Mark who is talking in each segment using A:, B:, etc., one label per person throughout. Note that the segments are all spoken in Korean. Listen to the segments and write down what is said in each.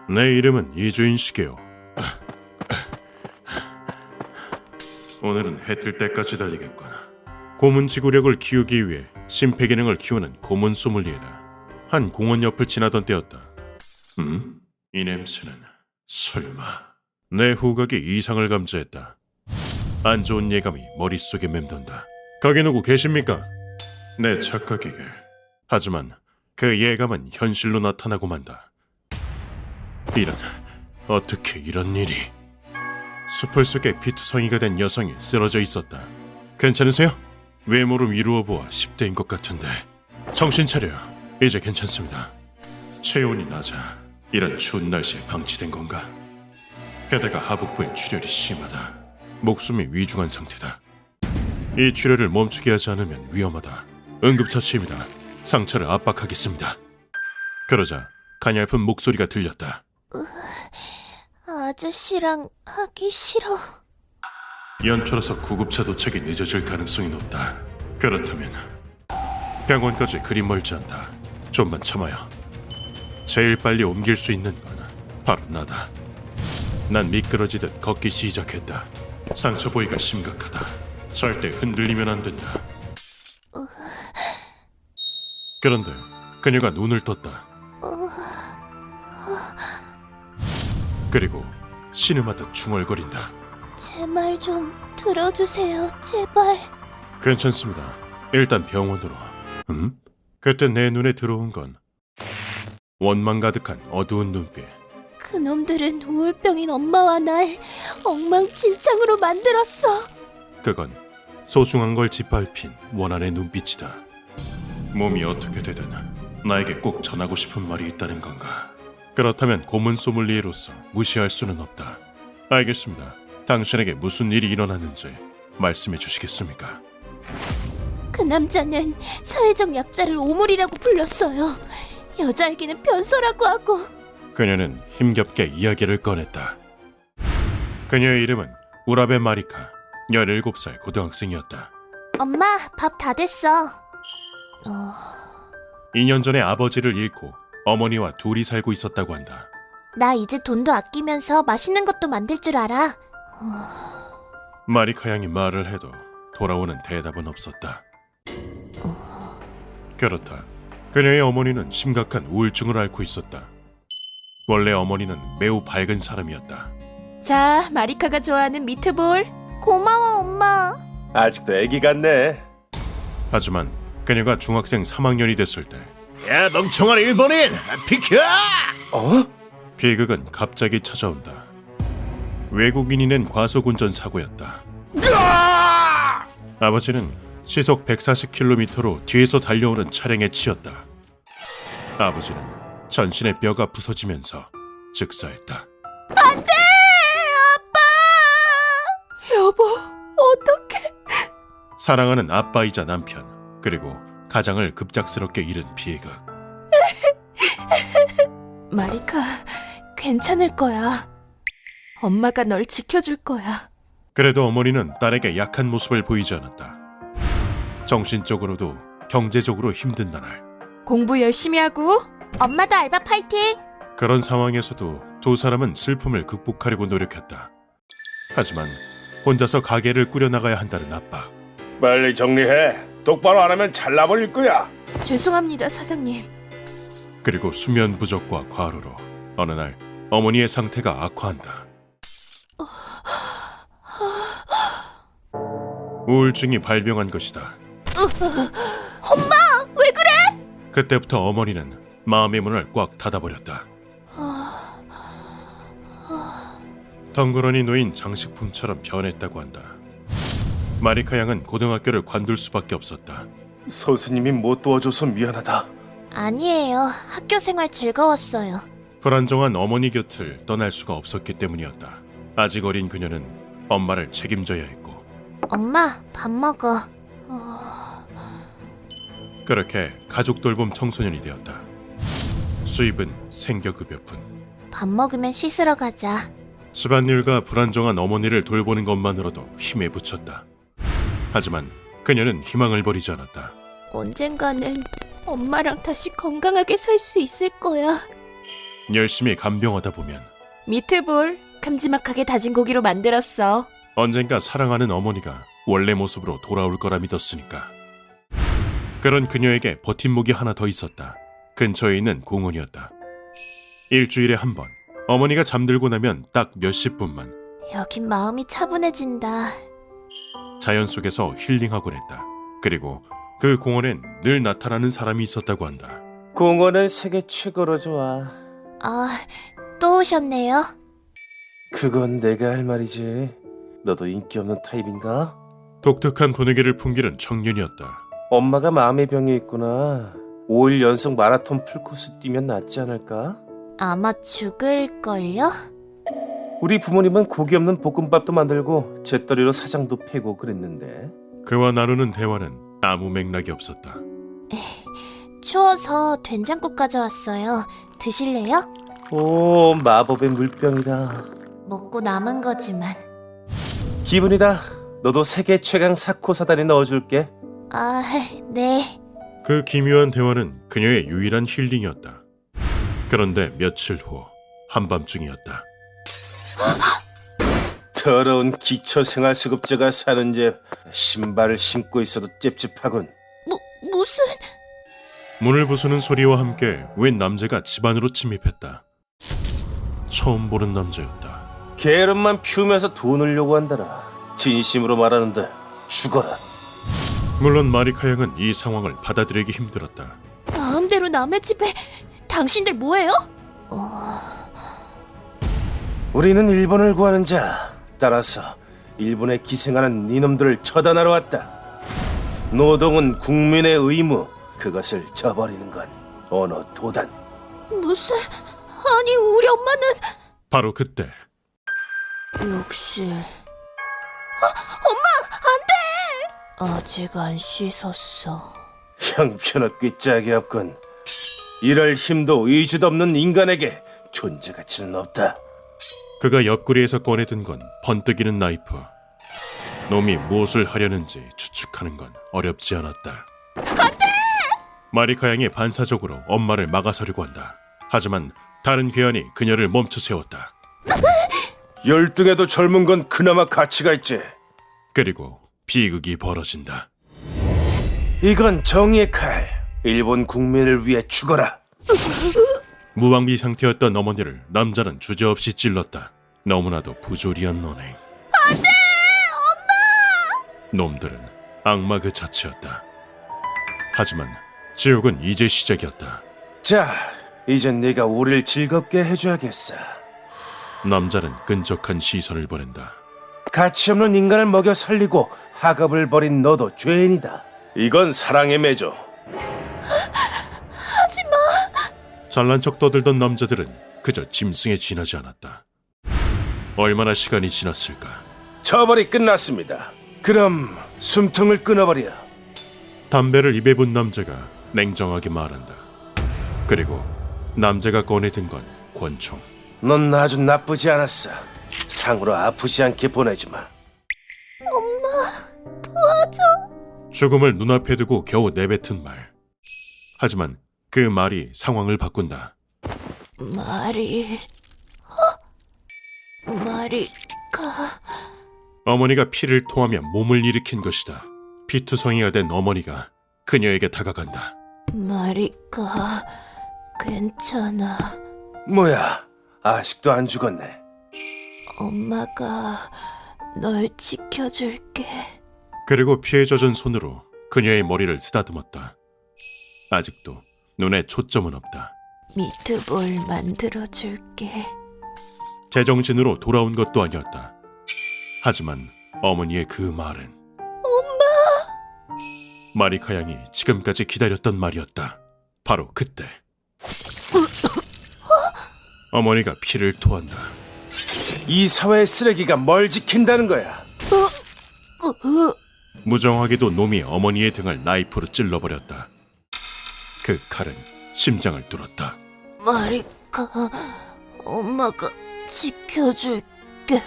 A: 내 이름은 이주인식이요. 오늘은 해 뜰 때까지 달리겠군. 고문 지구력을 키우기 위해 심폐기능을 키우는 고문 소믈리에다. 한 공원 옆을 지나던 때였다. 이 냄새는 설마. 내 후각이 이상을 감지했다. 안 좋은 예감이 머릿속에 맴돈다. 거기 누구 계십니까? 내 착각이길. 하지만 그 예감은 현실로 나타나고 만다. 이런, 어떻게 이런 일이. 숲을 속에 피투성이가 된 여성이 쓰러져 있었다. 괜찮으세요? 외모로 미루어 보아 10대인 것 같은데. 정신 차려. 이제 괜찮습니다. 체온이 낮아 이런 추운 날씨에 방치된 건가? 게다가 하복부에 출혈이 심하다. 목숨이 위중한 상태다. 이 출혈을 멈추게 하지 않으면 위험하다. 응급처치입니다. 상처를 압박하겠습니다. 그러자 가냘픈 목소리가 들렸다.
B: 아저씨랑 하기 싫어.
A: 연초라서 구급차 도착이 늦어질 가능성이 높다. 그렇다면 병원까지 그리 멀지 않다. 좀만 참아요. 제일 빨리 옮길 수 있는 건 바로 나다. 난 미끄러지듯 걷기 시작했다. 상처 부위가 심각하다. 절대 흔들리면 안 된다. 그런데 그녀가 눈을 떴다. 그리고 신음하듯 중얼거린다.
B: 제 말 좀 들어주세요, 제발.
A: 괜찮습니다. 일단 병원으로. 그때 내 눈에 들어온 건 원망 가득한 어두운 눈빛.
B: 그놈들은 우울병인 엄마와 날 엉망진창으로 만들었어.
A: 그건 소중한 걸 짓밟힌 원한의 눈빛이다. 몸이 어떻게 되든 나에게 꼭 전하고 싶은 말이 있다는 건가? 그렇다면 고문 소믈리에로서 무시할 수는 없다. 알겠습니다. 당신에게 무슨 일이 일어났는지 말씀해 주시겠습니까?
B: 그 남자는 사회적 약자를 오물이라고 불렀어요. 여자에게는 변소라고 하고.
A: 그녀는 힘겹게 이야기를 꺼냈다. 그녀의 이름은 우라베 마리카, 17살 고등학생이었다.
B: 엄마, 밥 다 됐어.
A: 2년 전에 아버지를 잃고 어머니와 둘이 살고 있었다고 한다.
B: 나 이제 돈도 아끼면서 맛있는 것도 만들 줄 알아.
A: 마리카 양이 말을 해도 돌아오는 대답은 없었다. 그렇다. 그녀의 어머니는 심각한 우울증을 앓고 있었다. 원래 어머니는 매우 밝은 사람이었다.
C: 자, 마리카가 좋아하는 미트볼.
B: 고마워, 엄마.
D: 아직도 애기 같네.
A: 하지만 그녀가 중학생 3학년이 됐을 때, 야 멍청한 일본인! 비켜! 비극은 갑자기 찾아온다. 외국인이 낸 과속운전 사고였다. 아버지는 시속 140km로 뒤에서 달려오는 차량에 치였다. 아버지는 전신의 뼈가 부서지면서 즉사했다.
B: 안 돼! 아빠!
C: 여보, 어떡해.
A: 사랑하는 아빠이자 남편, 그리고 가장을 급작스럽게 잃은 비극.
C: 마리카, 괜찮을 거야. 엄마가 널 지켜줄 거야.
A: 그래도 어머니는 딸에게 약한 모습을 보이지 않았다. 정신적으로도 경제적으로 힘든 나날.
C: 공부 열심히 하고.
B: 엄마도 알바 파이팅!
A: 그런 상황에서도 두 사람은 슬픔을 극복하려고 노력했다. 하지만 혼자서 가게를 꾸려나가야 한다는 압박.
D: 빨리 정리해. 똑바로 안 하면 잘라버릴 거야.
C: 죄송합니다, 사장님.
A: 그리고 수면 부족과 과로로 어느 날 어머니의 상태가 악화한다. 우울증이 발병한 것이다.
B: 엄마, 왜 그래?
A: 그때부터 어머니는 마음의 문을 꽉 닫아버렸다. 덩그러니 놓인 장식품처럼 변했다고 한다. 마리카 양은 고등학교를 관둘 수밖에 없었다.
D: 선생님이 못 도와줘서 미안하다.
B: 아니에요. 학교 생활 즐거웠어요.
A: 불안정한 어머니 곁을 떠날 수가 없었기 때문이었다. 아직 어린 그녀는 엄마를 책임져야 했고.
B: 엄마, 밥 먹어.
A: 그렇게 가족 돌봄 청소년이 되었다. 수입은 생계급여뿐.
B: 밥 먹으면 씻으러 가자.
A: 집안일과 불안정한 어머니를 돌보는 것만으로도 힘에 부쳤다. 하지만 그녀는 희망을 버리지 않았다.
C: 언젠가는 엄마랑 다시 건강하게 살 수 있을 거야.
A: 열심히 간병하다 보면
C: 미트볼 큼지막하게 다진 고기로 만들었어.
A: 언젠가 사랑하는 어머니가 원래 모습으로 돌아올 거라 믿었으니까. 그런 그녀에게 버팀목이 하나 더 있었다. 근처에 있는 공원이었다. 일주일에 한 번 어머니가 잠들고 나면 딱 몇십 분만
B: 여긴 마음이 차분해진다.
A: 자연 속에서 힐링하곤 했다. 그리고 그 공원엔 늘 나타나는 사람이 있었다고 한다.
E: 공원은 세계 최고로 좋아.
B: 아, 또 오셨네요.
E: 그건 내가 할 말이지. 너도 인기 없는 타입인가?
A: 독특한 분위기를 풍기는 청년이었다.
E: 엄마가 마음의 병이 있구나. 5일 연속 마라톤 풀코스 뛰면 낫지 않을까?
B: 아마 죽을걸요?
E: 우리 부모님은 고기 없는 볶음밥도 만들고 잿더리로 사장도 패고 그랬는데.
A: 그와 나누는 대화는 아무 맥락이 없었다.
B: 추워서 된장국 가져왔어요. 드실래요?
E: 오, 마법의 물병이다.
B: 먹고 남은 거지만.
E: 기분이다. 너도 세계 최강 사코 사단에 넣어줄게.
B: 아, 네.
A: 그 기묘한 대화는 그녀의 유일한 힐링이었다. 그런데 며칠 후 한밤중이었다.
E: 더러운 기초생활수급자가 사는 집. 신발을 신고 있어도 찝찝하군.
B: 무슨...
A: 문을 부수는 소리와 함께 웬 남자가 집 안으로 침입했다. 처음 보는 남자였다.
E: 게으름만 피우면서 돈을 요구한다나. 진심으로 말하는데 죽어라.
A: 물론 마리카 양은 이 상황을 받아들이기 힘들었다.
C: 마음대로 남의 집에 당신들 뭐해요?
E: 우리는 일본을 구하는 자. 따라서 일본에 기생하는 니놈들을 처단하러 왔다. 노동은 국민의 의무. 그것을 저버리는 건 어느 도단.
C: 무슨... 아니 우리 엄마는...
A: 바로 그때
B: 욕실... 아직 안 씻었어.
E: 형편없기 짝이 없군. 이럴 힘도 의지도 없는 인간에게 존재 가치는 없다.
A: 그가 옆구리에서 꺼내든 건 번뜩이는 나이프. 놈이 무엇을 하려는지 추측하는 건 어렵지 않았다. 안돼! 마리카 양이 반사적으로 엄마를 막아서려고 한다. 하지만 다른 괴한이 그녀를 멈춰 세웠다.
E: 열등해도 젊은 건 그나마 가치가 있지.
A: 그리고 비극이 벌어진다.
E: 이건 정의의 칼. 일본 국민을 위해 죽어라.
A: 무방비 상태였던 어머니를 남자는 주저없이 찔렀다. 너무나도 부조리한 언행. 안 돼! 엄마! 놈들은 악마 그 자체였다. 하지만 지옥은 이제 시작이었다.
E: 자, 이젠 네가 우리를 즐겁게 해줘야겠어.
A: 남자는 끈적한 시선을 보낸다.
E: 가치 없는 인간을 먹여 살리고 학업을 벌인 너도 죄인이다. 이건 사랑의 매조.
A: 잘난 척 떠들던 남자들은 그저 짐승에 지나지 않았다. 얼마나 시간이 지났을까?
E: 처벌이 끝났습니다. 그럼 숨통을 끊어버려.
A: 담배를 입에 분 남자가 냉정하게 말한다. 그리고 남자가 꺼내든 건 권총.
E: 넌 아주 나쁘지 않았어. 상으로 아프지 않게 보내주마.
A: 죽음을 눈앞에 두고 겨우 내뱉은 말. 하지만 그 말이 상황을 바꾼다.
C: 마리카...
A: 어머니가 피를 토하며 몸을 일으킨 것이다. 피투성이가 된 어머니가 그녀에게 다가간다.
C: 마리카... 괜찮아.
E: 뭐야, 아직도 안 죽었네.
C: 엄마가 널 지켜줄게.
A: 그리고 피에 젖은 손으로 그녀의 머리를 쓰다듬었다. 아직도 눈에 초점은 없다.
C: 미트볼 만들어줄게.
A: 제정신으로 돌아온 것도 아니었다. 하지만 어머니의 그 말은 마리카 양이 지금까지 기다렸던 말이었다. 바로 그때 어머니가 피를 토한다.
E: 이 사회의 쓰레기가 뭘 지킨다는 거야.
A: 무정하게도 놈이 어머니의 등을 나이프로 찔러버렸다. 그 칼은 심장을 뚫었다.
C: 마리카... 엄마가 지켜줄게.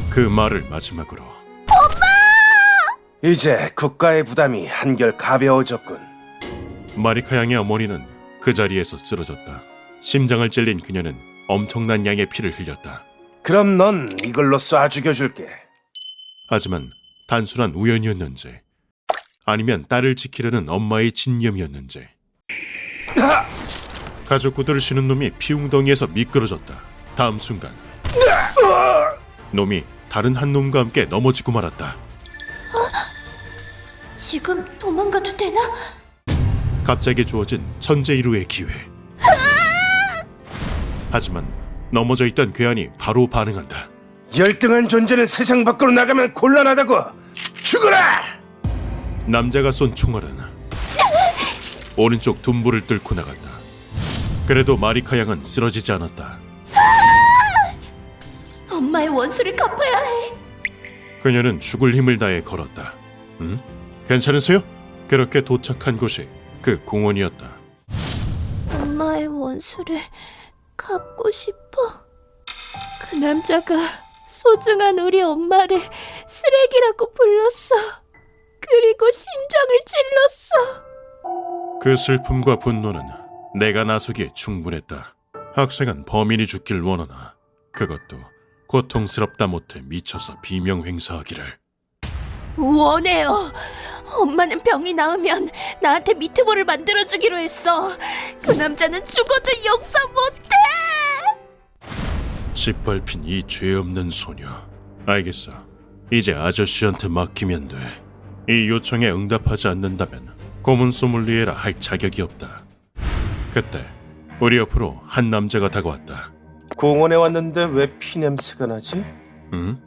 A: 그 말을 마지막으로
E: 이제 국가의 부담이 한결 가벼워졌군.
A: 마리카 양의 어머니는 그 자리에서 쓰러졌다. 심장을 찔린 그녀는 엄청난 양의 피를 흘렸다.
E: 그럼 넌 이걸로 쏴 죽여줄게.
A: 하지만 단순한 우연이었는지 아니면 딸을 지키려는 엄마의 진념이었는지 가족구들을 쉬는 놈이 피웅덩이에서 미끄러졌다. 다음 순간 놈이 다른 한 놈과 함께 넘어지고 말았다.
B: 지금 도망가도 되나?
A: 갑자기 주어진 천재이루의 기회. 하지만 넘어져 있던 괴한이 바로 반응한다.
E: 열등한 존재는 세상 밖으로 나가면 곤란하다고. 죽어라!
A: 남자가 쏜 총알은 오른쪽 둔부를 뚫고 나갔다. 그래도 마리카 양은 쓰러지지 않았다.
B: 엄마의 원수를 갚아야 해.
A: 그녀는 죽을 힘을 다해 걸었다. 괜찮으세요? 그렇게 도착한 곳이 그 공원이었다.
B: 엄마의 원수를 갚고 싶어. 그 남자가 소중한 우리 엄마를 쓰레기라고 불렀어. 그리고 심장을 찔렀어.
A: 그 슬픔과 분노는 내가 나서기에 충분했다. 학생은 범인이 죽길 원하나 그것도 고통스럽다 못해 미쳐서 비명 행사하기를.
C: 원해요. 엄마는 병이 나으면 나한테 미트볼을 만들어주기로 했어. 그 남자는 죽어도 용서 못해.
A: 짓밟힌 이 죄 없는 소녀. 알겠어. 이제 아저씨한테 맡기면 돼. 이 요청에 응답하지 않는다면 고문 소믈리에라 할 자격이 없다. 그때 우리 옆으로 한 남자가 다가왔다.
E: 공원에 왔는데 왜 피냄새가 나지?
A: 응?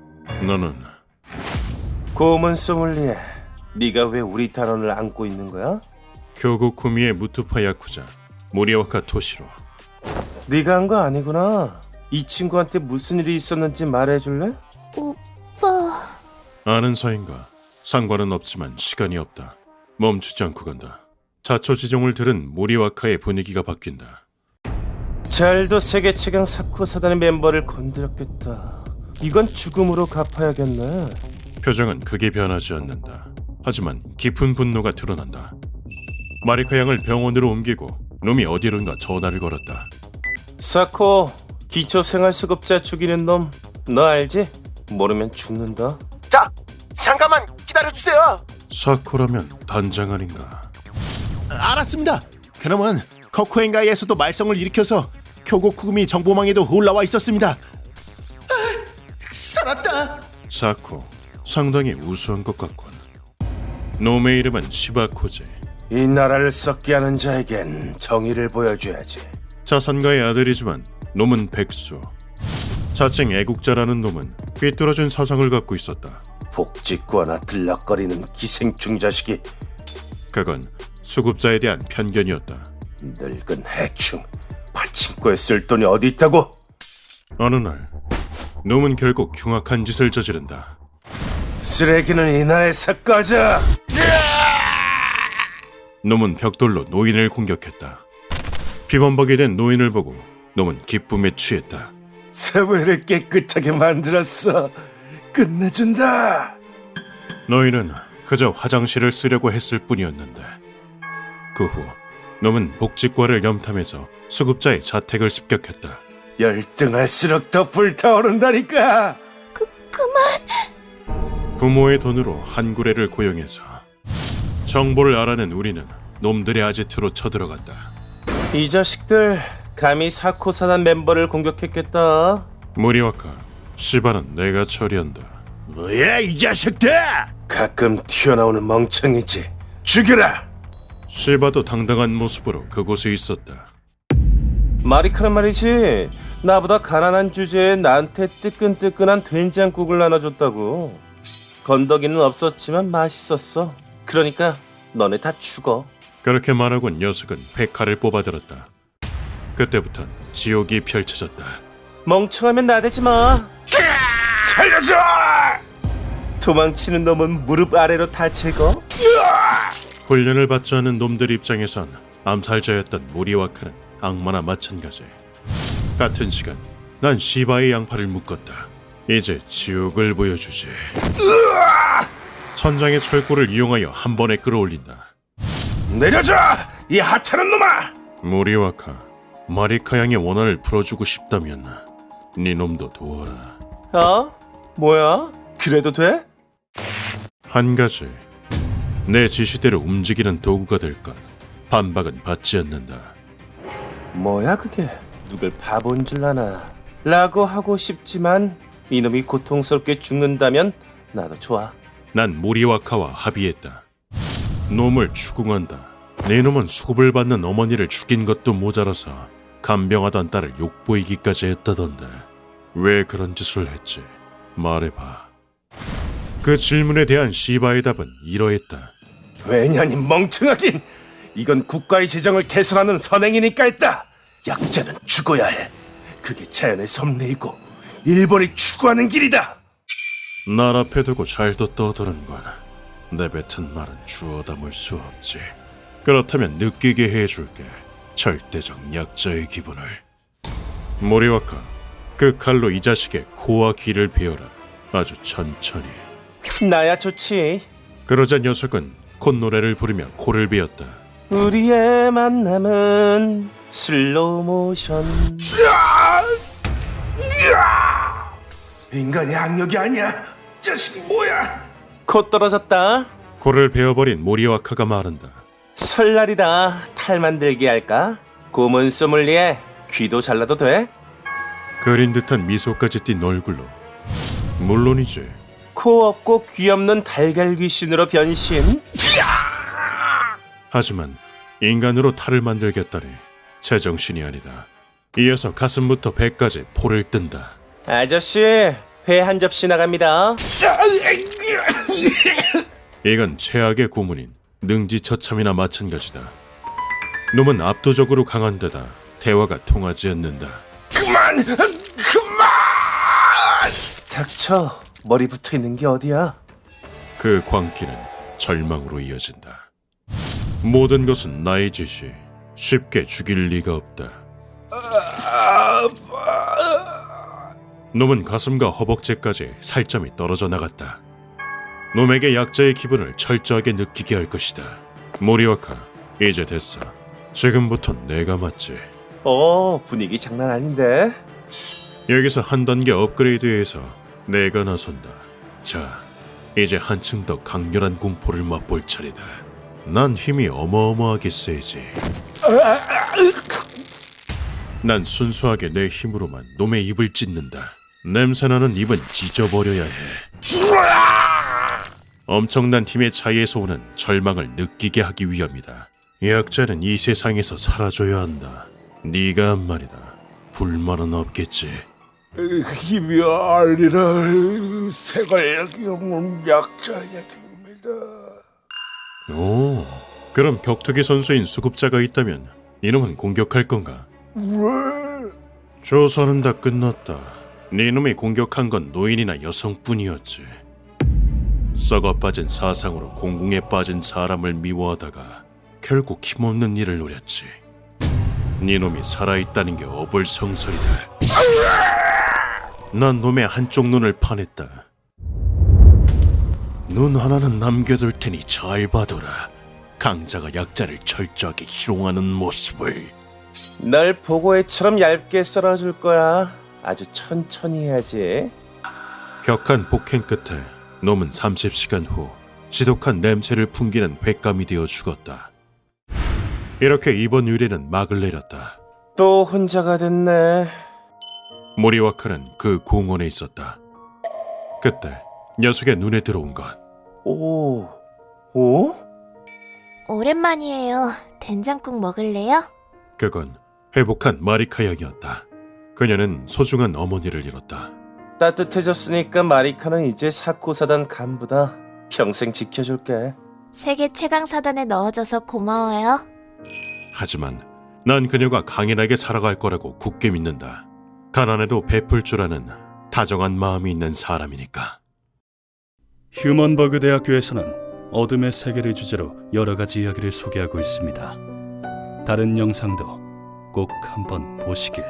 A: 너는
E: 고문 소믈리에, 네가 왜 우리 단원을 안고 있는 거야?
A: 교구쿠미의 무투파 야쿠자 모리와카 토시로.
E: 네가 한 거 아니구나. 이 친구한테 무슨 일이 있었는지 말해줄래?
B: 오빠.
A: 아는 사이인가? 상관은 없지만 시간이 없다. 멈추지 않고 간다. 자초지종을 들은 모리와카의 분위기가 바뀐다.
E: 잘도 세계 최강 사코사단의 멤버를 건드렸겠다. 이건 죽음으로 갚아야겠네.
A: 표정은 크게 변하지 않는다. 하지만 깊은 분노가 드러난다. 마리카 양을 병원으로 옮기고 놈이 어디론가 전화를 걸었다.
E: 사코, 기초생활수급자 죽이는 놈 너 알지? 모르면 죽는다.
F: 자, 잠깐만 기다려주세요.
A: 사코라면 단장 아닌가?
F: 알았습니다. 그놈은 코쿠엔가이에서도 말썽을 일으켜서 교고쿠미 정보망에도 올라와 있었습니다. 살았다.
A: 사코, 상당히 우수한 것 같군. 놈의 이름은 시바코제.
E: 이 나라를 썩게 하는 자에겐 정의를 보여줘야지.
A: 자산가의 아들이지만 놈은 백수. 자칭 애국자라는 놈은 삐뚤어진 사상을 갖고 있었다.
E: 복직과나 들락거리는 기생충 자식이.
A: 그건 수급자에 대한 편견이었다.
E: 늙은 해충. 파친코에 쓸 돈이 어디 있다고?
A: 어느 날 놈은 결국 흉악한 짓을 저지른다.
E: 쓰레기는 이 나라에서 꺼져.
A: 놈은 벽돌로 노인을 공격했다. 피범벅이 된 노인을 보고 놈은 기쁨에 취했다.
E: 사회를 깨끗하게 만들었어. 끝내준다.
A: 노인은 그저 화장실을 쓰려고 했을 뿐이었는데 그 후 놈은 복지과를 염탐해서 수급자의 자택을 습격했다.
E: 열등할수록 더 불타오른다니까.
B: 그만.
A: 부모의 돈으로 한 구레를 고용해서 정보를 알아낸 우리는 놈들의 아지트로 쳐들어갔다.
E: 이 자식들 감히 사코사단 멤버를 공격했겠다.
A: 모리와카, 시바는 내가 처리한다.
F: 뭐야 이 자식들!
E: 가끔 튀어나오는 멍청이지. 죽여라.
A: 시바도 당당한 모습으로 그곳에 있었다.
E: 마리카는 말이지. 나보다 가난한 주제에 나한테 뜨끈뜨끈한 된장국을 나눠줬다고. 건더기는 없었지만 맛있었어. 그러니까 너네 다 죽어.
A: 그렇게 말하곤 녀석은 백칼을 뽑아들었다. 그때부턴 지옥이 펼쳐졌다.
E: 멍청하면 나대지 마.
D: 살려줘!
E: 도망치는 놈은 무릎 아래로 다 제거.
A: 훈련을 받지 않은 놈들 입장에선 암살자였던 모리와카는 악마나 마찬가지. 같은 시간 난 시바의 양팔을 묶었다. 이제 지옥을 보여주지. 천장의 철골을 이용하여 한 번에 끌어올린다.
D: 내려줘! 이 하찮은 놈아!
A: 모리와카, 마리카 양의 원한을 풀어주고 싶다면 네 놈도 도와라.
E: 뭐야? 그래도 돼?
A: 한 가지, 내 지시대로 움직이는 도구가 될 것 반박은 받지 않는다.
E: 뭐야 그게? 누굴 바본 줄 아나? 라고 하고 싶지만 이놈이 고통스럽게 죽는다면 나도 좋아.
A: 난 모리와카와 합의했다. 놈을 추궁한다. 네 놈은 수급을 받는 어머니를 죽인 것도 모자라서 간병하던 딸을 욕보이기까지 했다던데 왜 그런 짓을 했지? 말해봐. 그 질문에 대한 시바의 답은 이러했다.
E: 왜냐니 멍청하긴. 이건 국가의 재정을 개선하는 선행이니까 했다. 약자는 죽어야 해. 그게 자연의 섭리이고 일본이 추구하는 길이다.
A: 날 앞에 두고 잘도 떠드는군. 내뱉은 말은 주워 담을 수 없지. 그렇다면 느끼게 해줄게. 절대적 약자의 기분을. 모리와카, 그 칼로 이 자식의 코와 귀를 베어라. 아주 천천히.
E: 나야 좋지.
A: 그러자 녀석은 콧노래를 부르며 코를 베었다.
E: 우리의 만남은 슬로우 모션. 인간이 악력이 아니야. 자식 뭐야? 코 떨어졌다.
A: 코를 베어버린 모리와카가 말한다.
E: 설날이다. 탈 만들기 할까? 고문 소믈리에 귀도 잘라도 돼?
A: 그린 듯한 미소까지 띤 얼굴로. 물론이지.
E: 코 없고 귀 없는 달걀 귀신으로 변신.
A: 하지만 인간으로 탈을 만들겠다니 제정신이 아니다. 이어서 가슴부터 배까지 포를 뜬다.
E: 아저씨, 회 한 접시 나갑니다.
A: 이건 최악의 고문인 능지처참이나 마찬가지다. 놈은 압도적으로 강한 데다 대화가 통하지 않는다.
E: 그만! 닥쳐. 머리 붙어 있는 게 어디야?
A: 그 광기는 절망으로 이어진다. 모든 것은 나의 짓이. 쉽게 죽일 리가 없다. 놈은 가슴과 허벅지까지 살점이 떨어져 나갔다. 놈에게 약자의 기분을 철저하게 느끼게 할 것이다. 모리와카, 이제 됐어. 지금부턴 내가 맞지.
E: 분위기 장난 아닌데?
A: 여기서 한 단계 업그레이드해서 내가 나선다. 자, 이제 한층 더 강렬한 공포를 맛볼 차례다. 난 힘이 어마어마하게 세지. 난 순수하게 내 힘으로만 놈의 입을 찢는다. 냄새나는 입은 찢어버려야 해. 엄청난 힘의 차이에서 오는 절망을 느끼게 하기 위함이다. 약자는 이 세상에서 사라져야 한다. 네가 한 말이다. 불만은 없겠지.
D: 힘이 아니라 생활력이 없는 약자 얘기입니다.
A: 오, 그럼 격투기 선수인 수급자가 있다면 이놈은 공격할 건가?
D: 왜?
A: 조선은 다 끝났다. 네 놈이 공격한 건 노인이나 여성뿐이었지. 썩어 빠진 사상으로 공궁에 빠진 사람을 미워하다가 결국 힘없는 일을 노렸지. 네 놈이 살아있다는 게 어불성설이다. 난 놈의 한쪽 눈을 파냈다. 눈 하나는 남겨둘 테니 잘 봐둬라. 강자가 약자를 철저하게 희롱하는 모습을.
E: 널 보고해처럼 얇게 썰어줄 거야. 아주 천천히 해야지.
A: 격한 폭행 끝에 놈은 30시간 후 지독한 냄새를 풍기는 횟감이 되어 죽었다. 이렇게 이번 의뢰는 막을 내렸다.
E: 또 혼자가 됐네.
A: 모리와카는 그 공원에 있었다. 그때 녀석의 눈에 들어온 것.
E: 오?
B: 오랜만이에요. 된장국 먹을래요?
A: 그건 회복한 마리카 양이었다. 그녀는 소중한 어머니를 잃었다.
E: 따뜻해졌으니까 마리카는 이제 사코사단 간부다. 평생 지켜줄게.
B: 세계 최강사단에 넣어줘서 고마워요.
A: 하지만 난 그녀가 강인하게 살아갈 거라고 굳게 믿는다. 가난해도 베풀 줄 아는 다정한 마음이 있는 사람이니까.
G: 휴먼버그 대학교에서는 어둠의 세계를 주제로 여러 가지 이야기를 소개하고 있습니다. 다른 영상도 꼭 한번 보시길.